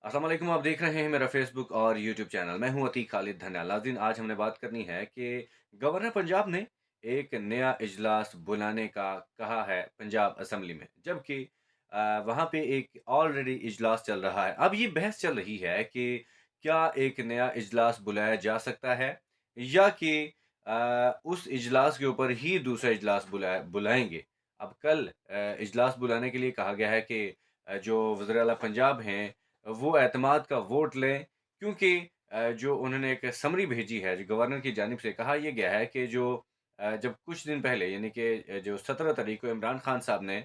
अस्सलाम वालेकुम। आप देख रहे हैं मेरा फेसबुक और यूट्यूब चैनल। मैं हूं अतीक खालिद धन्याल। नाज़रीन, आज हमने बात करनी है कि गवर्नर पंजाब ने एक नया इजलास बुलाने का कहा है पंजाब असम्बली में, जबकि वहाँ पे एक ऑलरेडी इजलास चल रहा है। अब ये बहस चल रही है कि क्या एक नया इजलास बुलाया जा सकता है या कि उस इजलास के ऊपर ही दूसरा इजलास बुलाएंगे। अब कल इजलास बुलाने के लिए कहा गया है कि जो वज़ीर आला पंजाब हैं वो एतमाद का वोट लें, क्योंकि जो उन्होंने एक समरी भेजी है, जो गवर्नर की जानिब से कहा यह गया है कि जो जब कुछ दिन पहले यानी कि जो 17 तारीख को इमरान खान साहब ने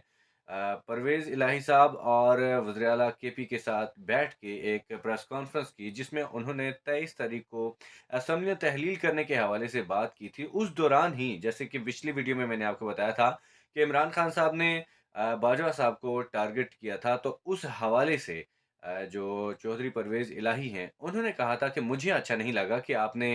परवेज़ इलाही साहब और वज़ीर आला केपी के साथ बैठ के एक प्रेस कॉन्फ्रेंस की, जिसमें उन्होंने 23 तारीख को असम्बलियाँ तहलील करने के हवाले से बात की थी। उस दौरान ही, जैसे कि पिछली वीडियो में मैंने आपको बताया था कि इमरान खान साहब ने बाजवा साहब को टारगेट किया था, तो उस हवाले से जो चौधरी परवेज़ इलाही हैं, उन्होंने कहा था कि मुझे अच्छा नहीं लगा कि आपने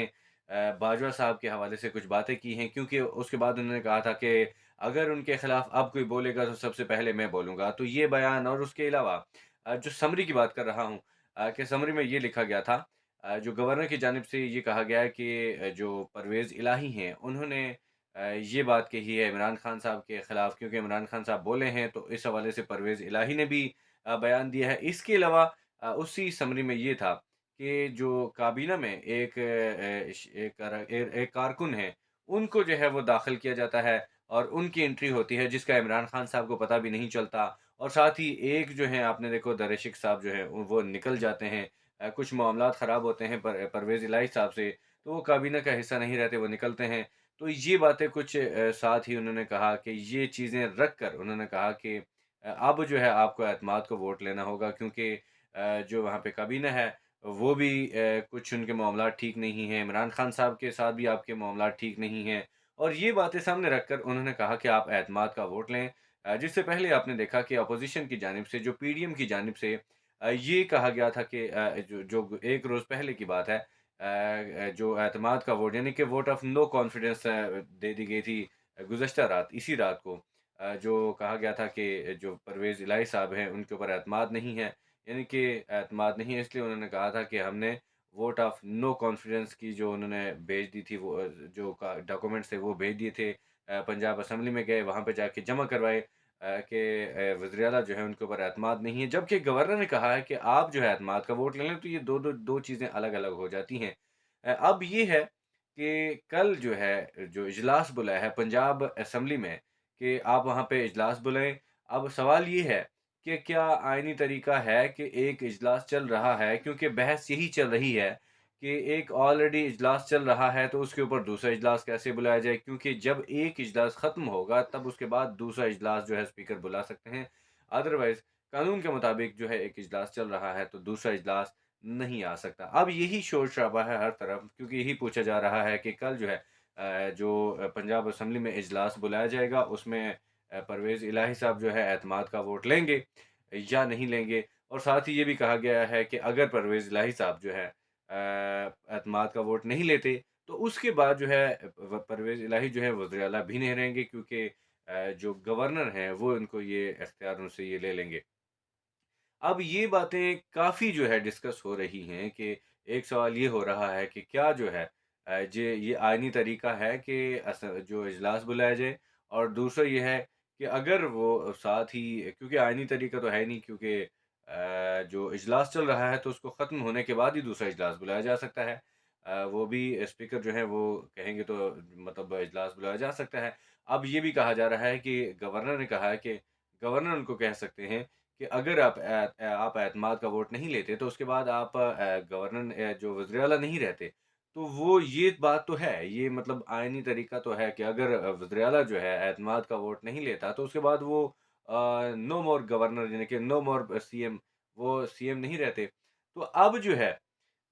बाजवा साहब के हवाले से कुछ बातें की हैं, क्योंकि उसके बाद उन्होंने कहा था कि अगर उनके खिलाफ अब कोई बोलेगा तो सबसे पहले मैं बोलूँगा। तो ये बयान और उसके अलावा जो समरी की बात कर रहा हूँ, कि समरी में ये लिखा गया था, जो गवर्नर की जानिब से ये कहा गया है कि जो परवेज़ इलाही हैं, उन्होंने ये बात कही है इमरान खान साहब के खिलाफ, क्योंकि इमरान खान साहब बोले हैं, तो इस हवाले से परवेज़ इलाही ने भी बयान दिया है। इसके अलावा उसी समरी में ये था कि जो काबीना में एक एक कारकुन है, उनको जो है वो दाखिल किया जाता है और उनकी एंट्री होती है, जिसका इमरान खान साहब को पता भी नहीं चलता। और साथ ही एक जो है, आपने देखो दर-ए-शिक साहब जो हैं वो निकल जाते हैं। कुछ मामलात ख़राब होते हैं परवेज़ इलाही साहब से, तो वो काबीना का हिस्सा नहीं रहते, वो निकलते हैं। तो ये बातें कुछ साथ ही उन्होंने कहा कि ये चीज़ें रख कर उन्होंने कहा कि अब जो है आपको एतमाद को वोट लेना होगा, क्योंकि जो वहाँ पे काबीना है वो भी कुछ उनके मामलात ठीक नहीं हैं, इमरान खान साहब के साथ भी आपके मामलात ठीक नहीं हैं। और ये बातें सामने रखकर उन्होंने कहा कि आप एतमाद का वोट लें। जिससे पहले आपने देखा कि अपोज़िशन की जानिब से, जो पीडीएम की जानिब से ये कहा गया था कि जो जो 1 रोज़ पहले की बात है, जो एतमाद का वोट यानी कि वोट ऑफ नो कॉन्फिडेंस दे दी गई थी गुज़श्ता रात, इसी रात को। जो कहा गया था कि जो परवेज़ इलाही साहब हैं, उनके ऊपर एतमाद नहीं है, यानी कि एतमाद नहीं है, इसलिए उन्होंने कहा था कि हमने वोट ऑफ नो कॉन्फिडेंस की जो उन्होंने भेज दी थी, वो जो का डॉक्यूमेंट्स थे वो भेज दिए थे। पंजाब असेंबली में गए, वहाँ पे जाके जमा करवाए कि वज़ीर आला जो है उनके ऊपर एतमाद नहीं है। जबकि गवर्नर ने कहा है कि आप जो है एतमाद का वोट ले लें, तो ये 2 चीज़ें अलग-अलग हो जाती हैं। अब ये है कि कल जो है, जो इजलास बुलाया है पंजाब असेंबली में, कि आप वहाँ पे इजलास बुलाएँ। अब सवाल ये है कि क्या आईनी तरीका है कि एक इजलास चल रहा है, क्योंकि बहस यही चल रही है कि एक ऑलरेडी इजलास चल रहा है, तो उसके ऊपर दूसरा इजलास कैसे बुलाया जाए? क्योंकि जब एक इजलास खत्म होगा, तब उसके बाद दूसरा इजलास जो है स्पीकर बुला सकते हैं। अदरवाइज़ कानून के मुताबिक जो है एक इजलास चल रहा है, तो दूसरा इजलास नहीं आ सकता। अब यही शोर-शराबा है हर तरफ, क्योंकि यही पूछा जा रहा है कि कल जो है जो पंजाब असेंबली में इजलास बुलाया जाएगा, उसमें परवेज़ इलाही साहब जो है एतमाद का वोट लेंगे या नहीं लेंगे? और साथ ही ये भी कहा गया है कि अगर परवेज़ इलाही साहब जो है एतमाद का वोट नहीं लेते, तो उसके बाद जो है परवेज़ इलाही जो है वज़ीर आला भी नहीं रहेंगे, क्योंकि जो गवर्नर हैं वो इनको ये इख्तियार उनसे ये ले लेंगे। अब ये बातें काफ़ी जो है डिस्कस हो रही हैं कि एक सवाल ये हो रहा है कि क्या जो है जे ये आईनी तरीका है कि जो इजलास बुलाया जाए, और दूसरा ये है कि अगर वो साथ ही, क्योंकि आईनी तरीका तो है नहीं, क्योंकि जो इजलास चल रहा है तो उसको ख़त्म होने के बाद ही दूसरा इजलास बुलाया जा सकता है। वो भी स्पीकर जो है वो कहेंगे तो मतलब इजलास बुलाया जा सकता है। अब ये भी कहा जा रहा है कि गवर्नर ने कहा है कि गवर्नर उनको कह सकते हैं कि अगर आप एतमाद का वोट नहीं लेते, तो उसके बाद आप जो वज़ीर आला नहीं रहते। तो वो ये बात तो है, ये मतलब आईनी तरीका तो है कि अगर वज़ीर आला जो है एतमाद का वोट नहीं लेता, तो उसके बाद वो नो मोर गवर्नर यानी कि नो मोर सीएम, वो सीएम नहीं रहते। तो अब जो है,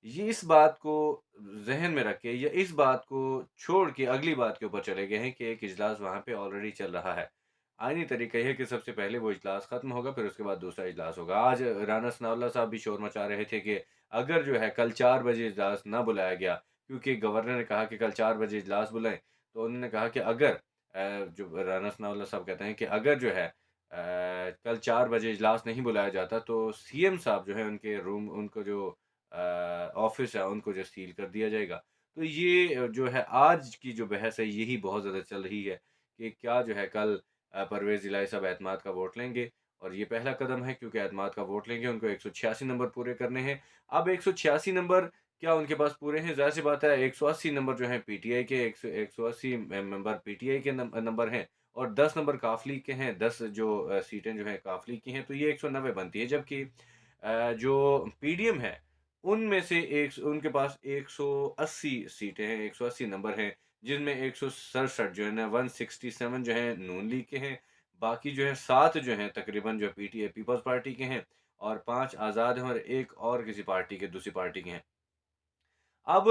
ये इस बात को ज़हन में रख के या इस बात को छोड़ के अगली बात के ऊपर चले गए हैं कि एक इजलास वहाँ पे ऑलरेडी चल रहा है। आईनी तरीका ये है कि सबसे पहले वो इजलास खत्म होगा, फिर उसके बाद दूसरा इजलास होगा। आज राना सनाउल्लाह साहब भी शोर मचा रहे थे कि अगर जो है कल 4 बजे इजलास ना बुलाया गया, क्योंकि गवर्नर ने कहा कि कल 4 बजे इजलास बुलाएँ, तो उन्होंने कहा कि अगर जो राना सनाउल्लाह साहब कहते हैं कि अगर जो है कल 4 बजे इजलास नहीं बुलाया जाता तो सीएम साहब जो है उनके रूम उनको जो ऑफ़िस है उनको जो सील कर दिया जाएगा। तो ये जो है आज की जो बहस है यही बहुत ज़्यादा चल रही है कि क्या जो है कल परवेज़ इलाही साहब एतमाद का वोट लेंगे और ये पहला कदम है क्योंकि एतमाद का वोट लेंगे उनको 186 नंबर पूरे करने हैं। अब 186 नंबर क्या उनके पास पूरे हैं? ज़ाहिर-सी बात है 180 नंबर जो हैं पीटीआई के 180 मेंबर पीटीआई के नंबर हैं और 10 नंबर काफ लीग के हैं, 10 जो सीटें जो हैं काफ लीग की हैं, तो ये 190 बनती है। जबकि जो पीडीएम है, उनमें से एक उनके पास 180 सीटें हैं, 180 नंबर हैं, जिनमें 167 जो है ना 167 जो हैं नून लीग के हैं, बाकी जो है 7 जो हैं तकरीबन जो पीटीआई पीपल्स पार्टी के हैं और 5 आज़ाद हैं और 1 और किसी पार्टी के दूसरी पार्टी के हैं। अब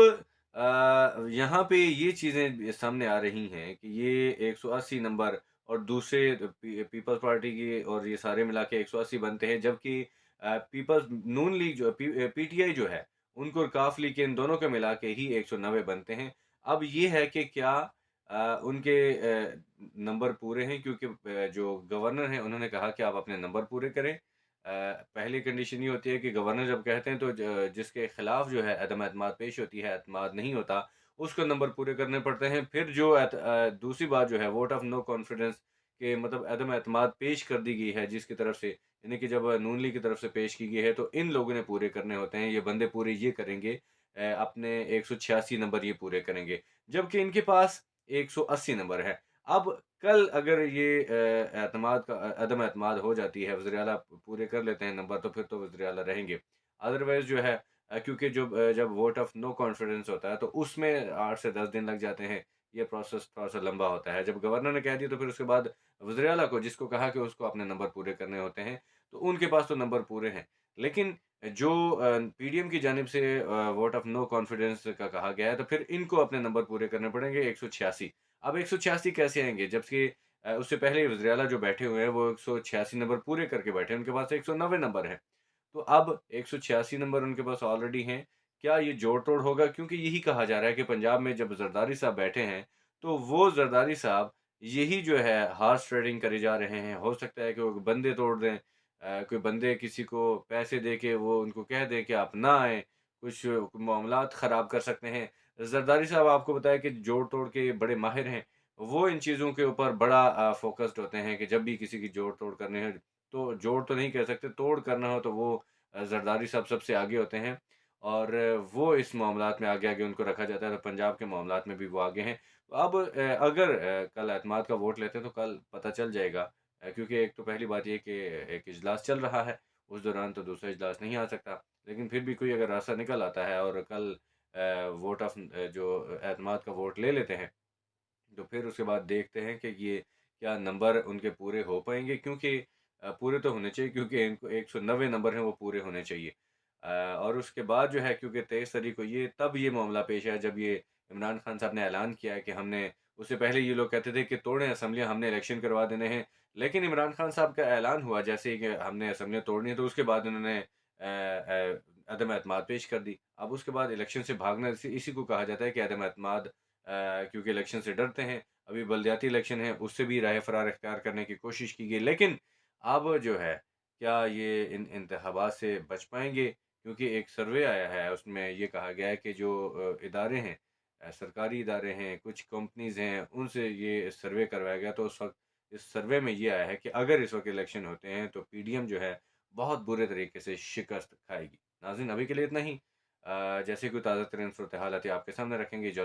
यहाँ पे ये चीज़ें सामने आ रही हैं कि ये 180 नंबर और दूसरे पीपल्स पार्टी की और ये सारे मिला के 180 बनते हैं जबकि पीपल्स नून लीग जो पीटीआई जो है उनको काफ लीग के इन दोनों को मिला के ही 190 बनते हैं। अब ये है कि क्या उनके नंबर पूरे हैं क्योंकि जो गवर्नर हैं उन्होंने कहा कि आप अपने नंबर पूरे करें। पहली कंडीशन ये होती है कि गवर्नर जब कहते हैं तो जिसके खिलाफ जो है अदम एतमाद पेश होती है, एतमाद नहीं होता, उसको नंबर पूरे करने पड़ते हैं। फिर जो दूसरी बात जो है वोट ऑफ नो कॉन्फिडेंस के मतलब अदम एतमाद पेश कर दी गई है जिसकी तरफ से, यानी कि जब नून लीग की तरफ से पेश की गई है तो इन लोगों ने पूरे करने होते हैं। ये बंदे पूरे ये करेंगे अपने 186 नंबर ये पूरे करेंगे। जबकि इनके पास 180 नंबर है। अब कल अगर ये अदम एतमाद हो जाती है, वज़ीर आला पूरे कर लेते हैं नंबर, तो फिर तो वज़ीर आला रहेंगे। अदरवाइज़ जो है क्योंकि जब वोट ऑफ नो कॉन्फिडेंस होता है, तो उसमें 8 से 10 दिन लग जाते हैं। ये प्रोसेस थोड़ा-सा लंबा होता है। जब गवर्नर ने कह दिया, तो फिर उसके बाद वज़ीर आला को, जिसको कहा कि उसको अपने नंबर पूरे करने होते हैं, तो उनके पास तो नंबर पूरे हैं। लेकिन जो पीडीएम की जानिब से वोट ऑफ नो कॉन्फिडेंस का कहा गया है, तो फिर इनको अपने नंबर पूरे करने पड़ेंगे 186। अब 186 कैसे आएँगे? जबकि उससे पहले वज़ीर आला जो बैठे हुए हैं, वो 186 नंबर पूरे करके बैठे हैं, उनके पास 190 नंबर हैं। तो अब 186 नंबर उनके पास ऑलरेडी हैं। क्या ये जोड़-तोड़ होगा? क्योंकि यही कहा जा रहा है कि पंजाब में जब ज़रदारी साहब बैठे हैं, तो वो ज़रदारी साहब यही जो है हॉर्स ट्रेडिंग करे जा रहे हैं। हो सकता है कि वो बंदे तोड़ दें। कोई बंदे किसी को पैसे दे के वो उनको कह दें कि आप ना आएँ, कुछ मामलात ख़राब कर सकते हैं। ज़रदारी साहब आपको बताया कि जोड़-तोड़ के बड़े माहिर हैं। वो इन चीज़ों के ऊपर बड़ा फ़ोकस्ड होते हैं कि जब भी किसी की जोड़-तोड़ करनी हो, तो जोड़ तो नहीं कह सकते, तोड़ करना हो तो वो ज़रदारी साहब सबसे आगे होते हैं और वो इस मामलात में आगे-आगे उनको रखा जाता है, तो पंजाब के मामलात में भी वो आगे हैं। तो अब अगर कल एतमाद का वोट लेते हैं, तो कल पता चल जाएगा क्योंकि एक तो पहली बात ये कि एक इजलास चल रहा है, उस दौरान तो दूसरा इजलास नहीं आ सकता। लेकिन फिर भी कोई अगर रास्ता निकल आता है और कल वोट ऑफ जो एतमाद का वोट ले लेते हैं, तो फिर उसके बाद देखते हैं कि ये क्या नंबर उनके पूरे हो पाएँगे क्योंकि पूरे तो होने चाहिए क्योंकि इनको 190 नंबर हैं वो पूरे होने चाहिए। और उसके बाद जो है क्योंकि 23 तारीख को ये तब ये मामला पेश आया जब ये इमरान खान साहब ने ऐलान किया है कि हमने उससे पहले ये लोग कहते थे कि तोड़ें असेंबलियाँ हमने इलेक्शन करवा देने हैं। लेकिन इमरान खान साहब का ऐलान हुआ जैसे ही कि हमने असेंबलियाँ तोड़नी है तो उसके बाद उन्होंने अदम एतमाद पेश कर दी। अब उसके बाद इलेक्शन से भागना इसी इसी को कहा जाता है कि अदम एतमाद क्योंकि इलेक्शन से डरते हैं। अभी बलदियाती इलेक्शन है, उससे भी राह फ़रार इख्तियार करने की कोशिश की गई। लेकिन अब जो है, क्या ये इन इंतख़ाबात से बच पाएँगे? क्योंकि एक सर्वे आया है, उसमें ये कहा गया है कि जो इदारे हैं सरकारी इदारे हैं, कुछ कंपनीज़ हैं, उनसे ये सर्वे करवाया गया, तो उस वक़्त इस सर्वे में ये आया है कि अगर इस वक़्त इलेक्शन होते हैं, तो पीडीएम जो है, बहुत बुरे तरीके से शिकस्त खाएगी। नाज़रीन, अभी के लिए इतना ही। जैसे कोई ताज़ा तरीन सूरत-ए-हाल आती है, आपके सामने रखेंगे। इजाज़त